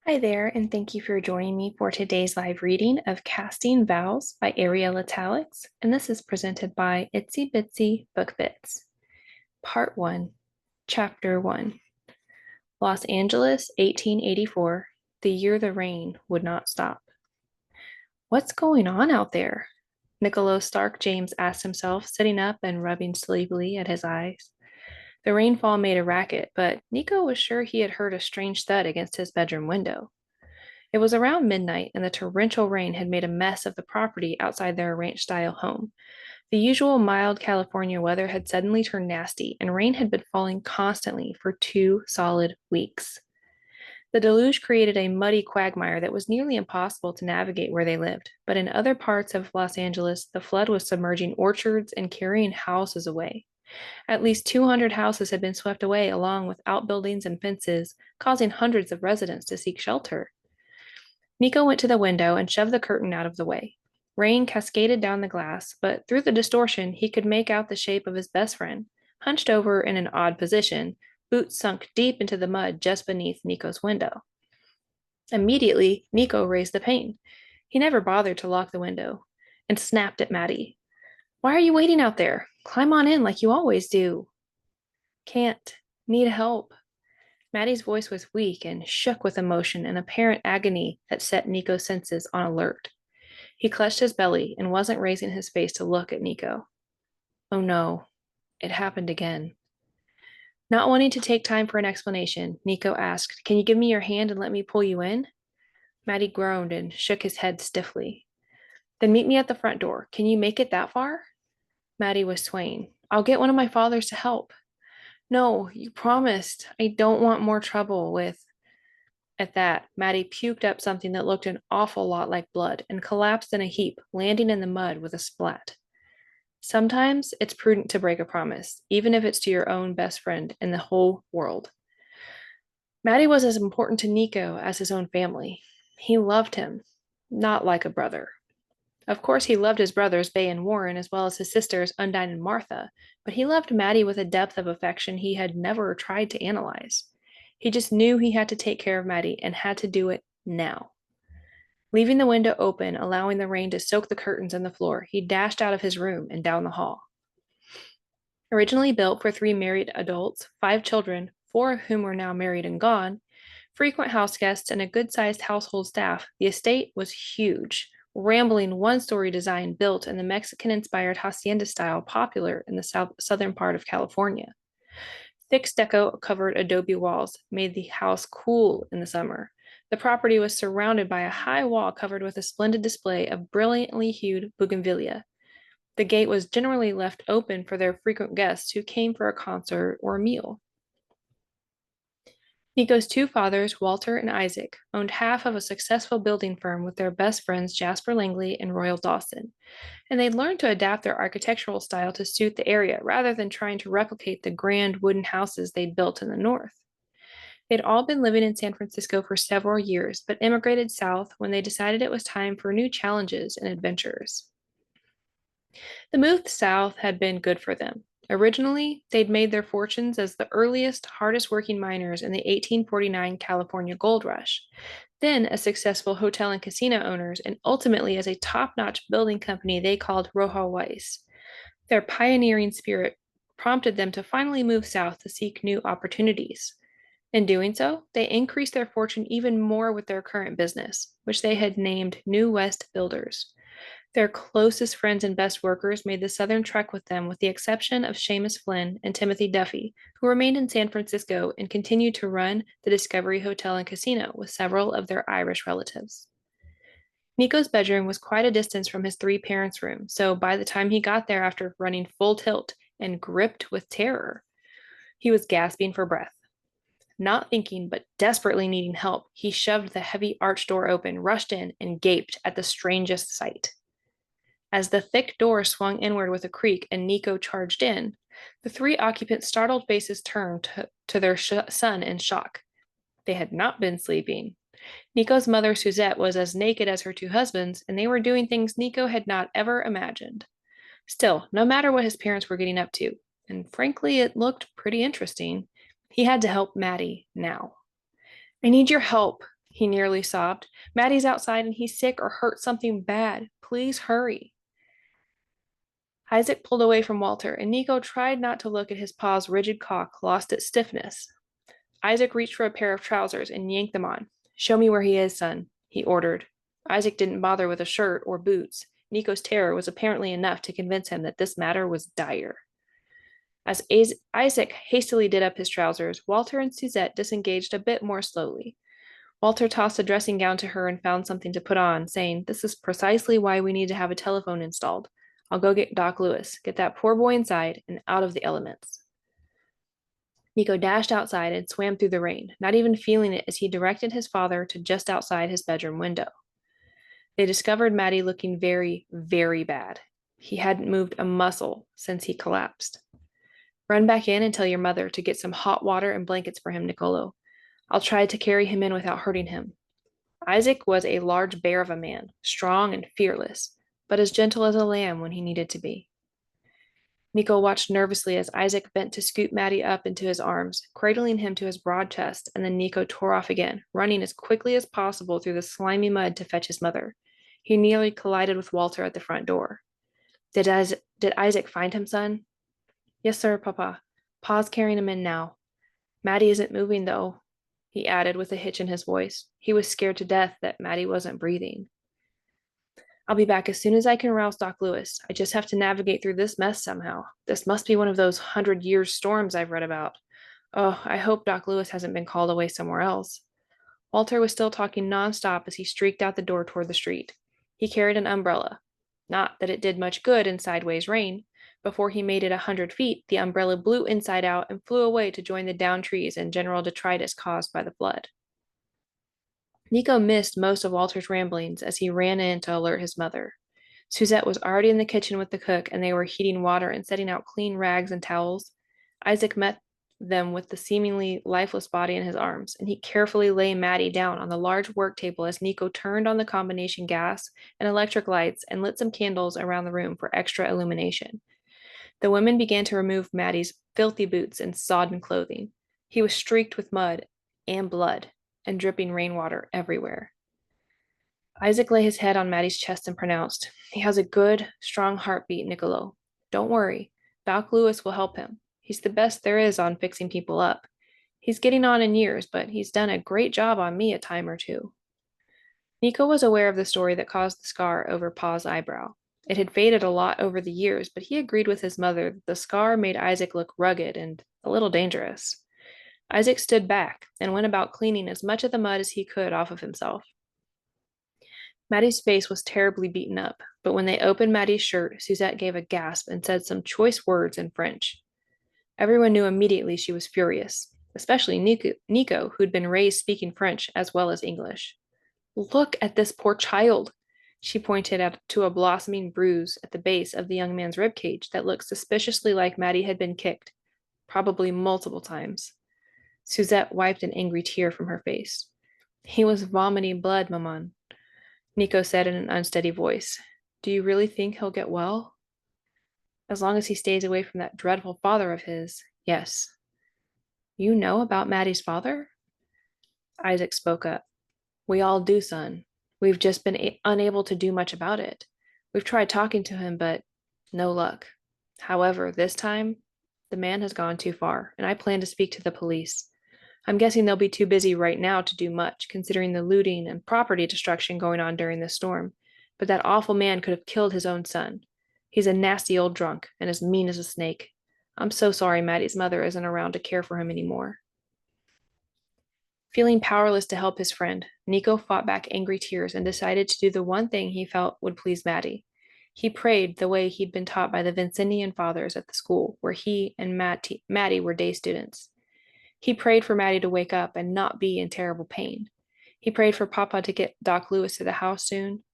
Hi there, and thank you for joining me for today's live reading of Casting Vows by Ariella Talix, and this is presented by Itsy Bitsy Book Bits. Part 1, Chapter 1. Los Angeles, 1884, the year the rain would not stop. What's going on out there? Nicolo Stark-James asked himself, sitting up and rubbing sleepily at his eyes. The rainfall made a racket, but Nico was sure he had heard a strange thud against his bedroom window. It was around midnight, and the torrential rain had made a mess of the property outside their ranch-style home. The usual mild California weather had suddenly turned nasty, and rain had been falling constantly for 2 solid weeks. The deluge created a muddy quagmire that was nearly impossible to navigate where they lived, but in other parts of Los Angeles, the flood was submerging orchards and carrying houses away. At least 200 houses had been swept away, along with outbuildings and fences, causing hundreds of residents to seek shelter. Nico went to the window and shoved the curtain out of the way. Rain cascaded down the glass, but through the distortion, he could make out the shape of his best friend, hunched over in an odd position, boots sunk deep into the mud just beneath Nico's window. Immediately, Nico raised the pane. He never bothered to lock the window, and snapped at Matty. Why are you waiting out there? Climb on in like you always do. Can't. Need help. Matty's voice was weak and shook with emotion and apparent agony that set Nico's senses on alert. He clutched his belly and wasn't raising his face to look at Nico. Oh no, it happened again. Not wanting to take time for an explanation, Nico asked, Can you give me your hand and let me pull you in? Matty groaned and shook his head stiffly. Then meet me at the front door. Can you make it that far? Matty was swaying. I'll get one of my fathers to help. No, you promised. I don't want more trouble with. At that, Matty puked up something that looked an awful lot like blood and collapsed in a heap, landing in the mud with a splat. Sometimes it's prudent to break a promise, even if it's to your own best friend in the whole world. Matty was as important to Nico as his own family. He loved him, not like a brother. Of course, he loved his brothers, Bay and Warren, as well as his sisters, Undine and Martha, but he loved Matty with a depth of affection he had never tried to analyze. He just knew he had to take care of Matty and had to do it now. Leaving the window open, allowing the rain to soak the curtains and the floor, he dashed out of his room and down the hall. Originally built for 3 married adults, 5 children, 4 of whom were now married and gone, frequent house guests, and a good-sized household staff, the estate was huge, rambling one-story design built in the Mexican-inspired hacienda style popular in the southern part of California. Thick stucco-covered adobe walls made the house cool in the summer. The property was surrounded by a high wall covered with a splendid display of brilliantly hued bougainvillea. The gate was generally left open for their frequent guests who came for a concert or a meal. Nico's 2 fathers, Walter and Isaac, owned half of a successful building firm with their best friends Jasper Langley and Royal Dawson, and they'd learned to adapt their architectural style to suit the area rather than trying to replicate the grand wooden houses they'd built in the north. They'd all been living in San Francisco for several years, but immigrated south when they decided it was time for new challenges and adventures. The move south had been good for them. Originally, they'd made their fortunes as the earliest, hardest working miners in the 1849 California gold rush, then as successful hotel and casino owners, and ultimately as a top notch building company they called Roja Weiss. Their pioneering spirit prompted them to finally move south to seek new opportunities. In doing so, they increased their fortune even more with their current business, which they had named New West Builders. Their closest friends and best workers made the southern trek with them, with the exception of Seamus Flynn and Timothy Duffy, who remained in San Francisco and continued to run the Discovery Hotel and Casino with several of their Irish relatives. Nico's bedroom was quite a distance from his 3 parents' room, so by the time he got there after running full tilt and gripped with terror, he was gasping for breath. Not thinking, but desperately needing help, he shoved the heavy arch door open, rushed in, and gaped at the strangest sight. As the thick door swung inward with a creak and Nico charged in, the 3 occupants' startled faces turned to their son in shock. They had not been sleeping. Nico's mother, Suzette, was as naked as her 2 husbands, and they were doing things Nico had not ever imagined. Still, no matter what his parents were getting up to, and frankly, it looked pretty interesting, he had to help Matty now. I need your help, he nearly sobbed. Matty's outside and he's sick or hurt something bad. Please hurry. Isaac pulled away from Walter, and Nico tried not to look at his paw's rigid cock, lost its stiffness. Isaac reached for a pair of trousers and yanked them on. Show me where he is, son, he ordered. Isaac didn't bother with a shirt or boots. Nico's terror was apparently enough to convince him that this matter was dire. As Isaac hastily did up his trousers, Walter and Suzette disengaged a bit more slowly. Walter tossed a dressing gown to her and found something to put on, saying, "This is precisely why we need to have a telephone installed. I'll go get Doc Lewis. Get that poor boy inside and out of the elements." Nico dashed outside and swam through the rain, not even feeling it as he directed his father to just outside his bedroom window. They discovered Matty looking very, very bad. He hadn't moved a muscle since he collapsed. "Run back in and tell your mother to get some hot water and blankets for him, Nicolo. I'll try to carry him in without hurting him." Isaac was a large bear of a man, strong and fearless, but as gentle as a lamb when he needed to be. Nico watched nervously as Isaac bent to scoop Matty up into his arms, cradling him to his broad chest, and then Nico tore off again, running as quickly as possible through the slimy mud to fetch his mother. He nearly collided with Walter at the front door. Did Isaac find him, son?" "Yes, sir, Papa. Pa's carrying him in now. Matty isn't moving, though," he added with a hitch in his voice. He was scared to death that Matty wasn't breathing. "I'll be back as soon as I can rouse Doc Lewis. I just have to navigate through this mess somehow. This must be one of those 100-year storms I've read about. Oh, I hope Doc Lewis hasn't been called away somewhere else." Walter was still talking nonstop as he streaked out the door toward the street. He carried an umbrella. Not that it did much good in sideways rain. Before he made it 100 feet, the umbrella blew inside out and flew away to join the downed trees and general detritus caused by the flood. Nico missed most of Walter's ramblings as he ran in to alert his mother. Suzette was already in the kitchen with the cook, and they were heating water and setting out clean rags and towels. Isaac met them with the seemingly lifeless body in his arms, and he carefully lay Matty down on the large work table as Nico turned on the combination gas and electric lights and lit some candles around the room for extra illumination. The women began to remove Matty's filthy boots and sodden clothing. He was streaked with mud and blood and dripping rainwater everywhere. Isaac lay his head on Matty's chest and pronounced, "He has a good, strong heartbeat, Nicolo. Don't worry. Doc Lewis will help him. He's the best there is on fixing people up. He's getting on in years, but he's done a great job on me a time or two." Nico was aware of the story that caused the scar over Pa's eyebrow. It had faded a lot over the years, but he agreed with his mother that the scar made Isaac look rugged and a little dangerous. Isaac stood back and went about cleaning as much of the mud as he could off of himself. Matty's face was terribly beaten up, but when they opened Matty's shirt, Suzette gave a gasp and said some choice words in French. Everyone knew immediately she was furious, especially Nico, who'd been raised speaking French as well as English. "Look at this poor child." She pointed to a blossoming bruise at the base of the young man's ribcage that looked suspiciously like Matty had been kicked, probably multiple times. Suzette wiped an angry tear from her face. "He was vomiting blood, Maman," Nico said in an unsteady voice. "Do you really think he'll get well?" "As long as he stays away from that dreadful father of his, yes." "You know about Matty's father?" Isaac spoke up. "We all do, son. We've just been unable to do much about it. We've tried talking to him, but no luck. However, this time, the man has gone too far, and I plan to speak to the police. I'm guessing they'll be too busy right now to do much, considering the looting and property destruction going on during this storm. But that awful man could have killed his own son. He's a nasty old drunk and as mean as a snake. I'm so sorry Matty's mother isn't around to care for him anymore." Feeling powerless to help his friend, Nico fought back angry tears and decided to do the one thing he felt would please Matty. He prayed the way he'd been taught by the Vincentian fathers at the school where he and Matty were day students. He prayed for Matty to wake up and not be in terrible pain. He prayed for Papa to get Doc Lewis to the house soon.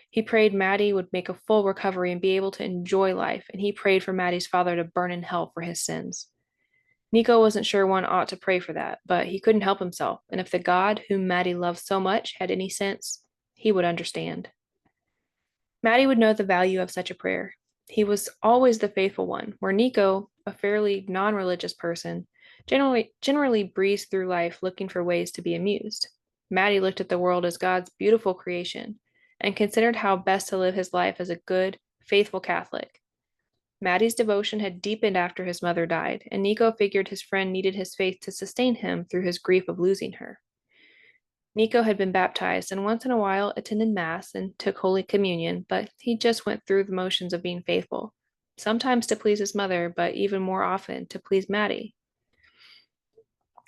He prayed Matty would make a full recovery and be able to enjoy life, and he prayed for Matty's father to burn in hell for his sins. Nico wasn't sure one ought to pray for that, but he couldn't help himself, and if the God whom Matty loved so much had any sense, he would understand. Matty would know the value of such a prayer. He was always the faithful one, where Nico, a fairly non-religious person, generally breezed through life looking for ways to be amused. Matty looked at the world as God's beautiful creation and considered how best to live his life as a good, faithful Catholic. Matty's devotion had deepened after his mother died, and Nico figured his friend needed his faith to sustain him through his grief of losing her. Nico had been baptized and once in a while attended Mass and took Holy Communion, but he just went through the motions of being faithful, sometimes to please his mother, but even more often to please Matty.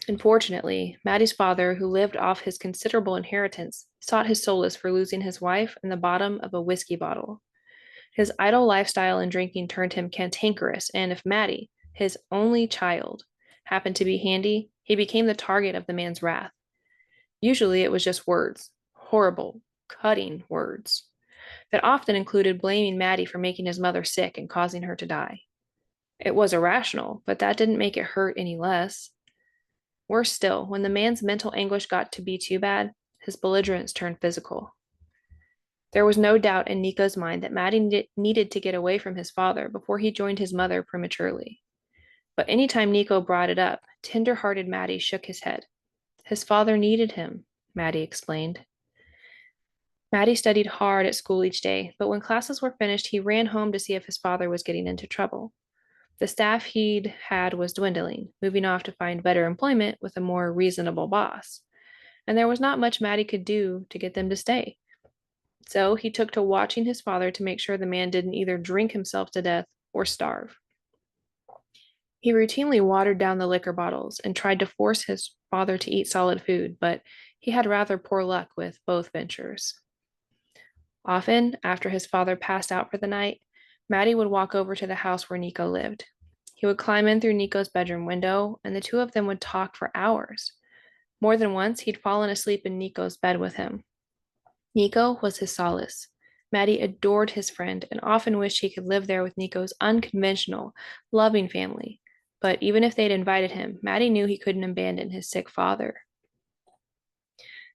Unfortunately, Matty's father, who lived off his considerable inheritance, sought his solace for losing his wife in the bottom of a whiskey bottle. His idle lifestyle and drinking turned him cantankerous, and if Matty, his only child, happened to be handy, he became the target of the man's wrath. Usually it was just words, horrible, cutting words, that often included blaming Matty for making his mother sick and causing her to die. It was irrational, but that didn't make it hurt any less. Worse still, when the man's mental anguish got to be too bad, his belligerence turned physical. There was no doubt in Nico's mind that Matty needed to get away from his father before he joined his mother prematurely. But anytime Nico brought it up, tender-hearted Matty shook his head. His father needed him, Matty explained. Matty studied hard at school each day, but when classes were finished, he ran home to see if his father was getting into trouble. The staff he'd had was dwindling, moving off to find better employment with a more reasonable boss. And there was not much Matty could do to get them to stay. So he took to watching his father to make sure the man didn't either drink himself to death or starve. He routinely watered down the liquor bottles and tried to force his father to eat solid food, but he had rather poor luck with both ventures. Often, after his father passed out for the night, Matty would walk over to the house where Nico lived. He would climb in through Nico's bedroom window, and the two of them would talk for hours. More than once, he'd fallen asleep in Nico's bed with him. Nico was his solace. Matty adored his friend and often wished he could live there with Nico's unconventional, loving family. But even if they'd invited him, Matty knew he couldn't abandon his sick father.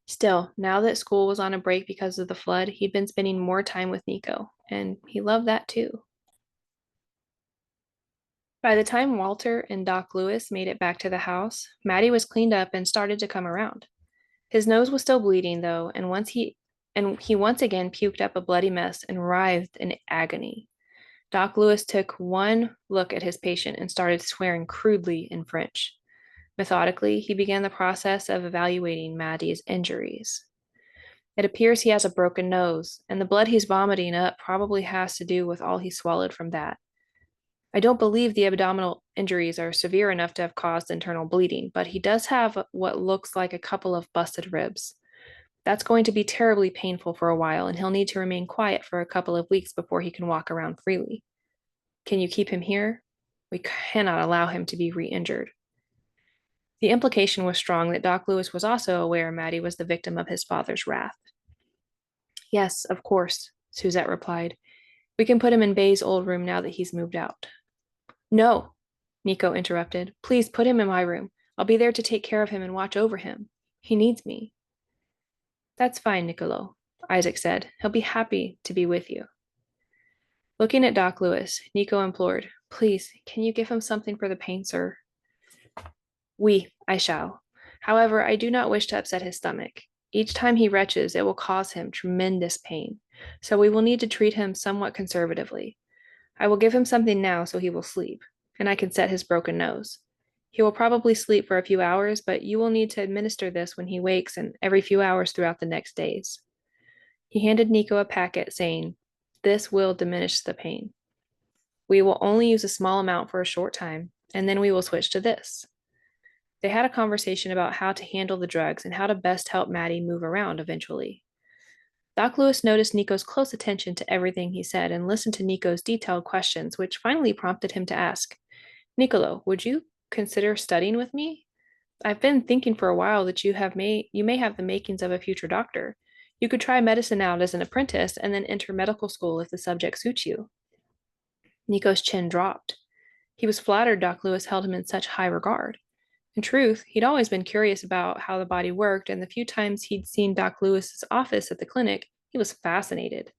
Still, now that school was on a break because of the flood, he'd been spending more time with Nico, and he loved that too. By the time Walter and Doc Lewis made it back to the house, Matty was cleaned up and started to come around. His nose was still bleeding, though, and he once again puked up a bloody mess and writhed in agony. Doc Lewis took one look at his patient and started swearing crudely in French. Methodically, he began the process of evaluating Matty's injuries. It appears he has a broken nose, and the blood he's vomiting up probably has to do with all he swallowed from that. I don't believe the abdominal injuries are severe enough to have caused internal bleeding, but he does have what looks like a couple of busted ribs. That's going to be terribly painful for a while, and he'll need to remain quiet for a couple of weeks before he can walk around freely. Can you keep him here? We cannot allow him to be re-injured. The implication was strong that Doc Lewis was also aware Matty was the victim of his father's wrath. Yes, of course, Suzette replied. We can put him in Bay's old room now that he's moved out. No, Nico interrupted. Please put him in my room. I'll be there to take care of him and watch over him. He needs me. That's fine, Nicolo, Isaac said. He'll be happy to be with you. Looking at Doc Lewis, Nico implored, Please, can you give him something for the pain, sir? Oui, I shall. However, I do not wish to upset his stomach. Each time he retches, it will cause him tremendous pain, so we will need to treat him somewhat conservatively. I will give him something now so he will sleep, and I can set his broken nose. He will probably sleep for a few hours, but you will need to administer this when he wakes and every few hours throughout the next days. He handed Nico a packet, saying, This will diminish the pain. We will only use a small amount for a short time, and then we will switch to this. They had a conversation about how to handle the drugs and how to best help Matty move around eventually. Doc Lewis noticed Nico's close attention to everything he said and listened to Nico's detailed questions, which finally prompted him to ask, Nicolo, would you consider studying with me? I've been thinking for a while that you may have the makings of a future doctor. You could try medicine out as an apprentice and then enter medical school if the subject suits you. Nico's chin dropped. He was flattered Doc Lewis held him in such high regard. In truth, he'd always been curious about how the body worked, and the few times he'd seen Doc Lewis's office at the clinic, he was fascinated.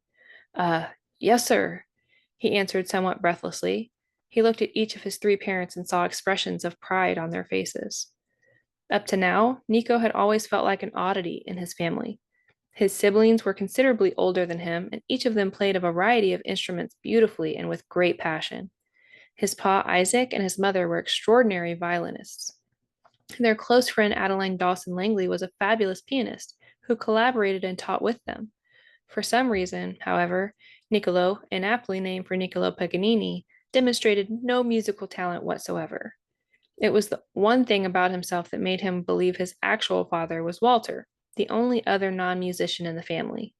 Yes, sir, he answered somewhat breathlessly. He looked at each of his three parents and saw expressions of pride on their faces. Up to now, Nico had always felt like an oddity in his family. His siblings were considerably older than him, and each of them played a variety of instruments beautifully and with great passion. His pa Isaac and his mother were extraordinary violinists. Their close friend Adeline Dawson Langley was a fabulous pianist who collaborated and taught with them. For some reason, however, Niccolò, inaptly named for Niccolò Paganini, demonstrated no musical talent whatsoever. It was the one thing about himself that made him believe his actual father was Walter, the only other non-musician in the family.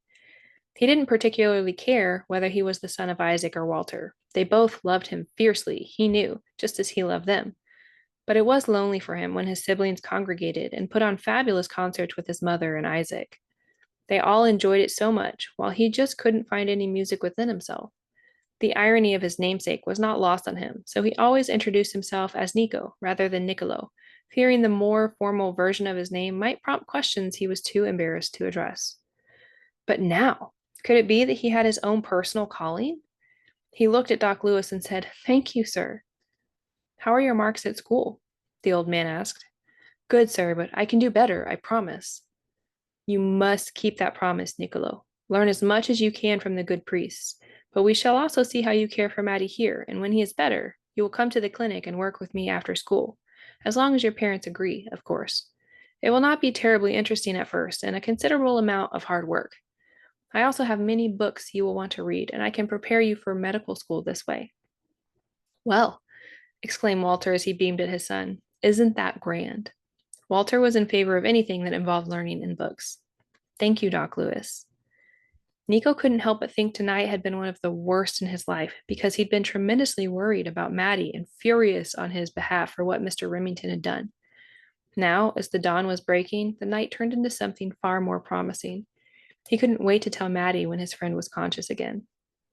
He didn't particularly care whether he was the son of Isaac or Walter. They both loved him fiercely, he knew, just as he loved them. But it was lonely for him when his siblings congregated and put on fabulous concerts with his mother and Isaac. They all enjoyed it so much, while he just couldn't find any music within himself. The irony of his namesake was not lost on him, so he always introduced himself as Nico rather than Nicolo, fearing the more formal version of his name might prompt questions he was too embarrassed to address. But now, could it be that he had his own personal calling? He looked at Doc Lewis and said, "Thank you, sir." "How are your marks at school?" the old man asked. "Good, sir, but I can do better, I promise." "You must keep that promise, Nicolo. Learn as much as you can from the good priests. But we shall also see how you care for Matty here, and when he is better, you will come to the clinic and work with me after school, as long as your parents agree, of course. It will not be terribly interesting at first, and a considerable amount of hard work. I also have many books you will want to read, and I can prepare you for medical school this way." "Well," exclaimed Walter as he beamed at his son, "isn't that grand?" Walter was in favor of anything that involved learning in books. "Thank you, Doc Lewis." Nico couldn't help but think tonight had been one of the worst in his life because he'd been tremendously worried about Matty and furious on his behalf for what Mr. Remington had done. Now, as the dawn was breaking, the night turned into something far more promising. He couldn't wait to tell Matty when his friend was conscious again.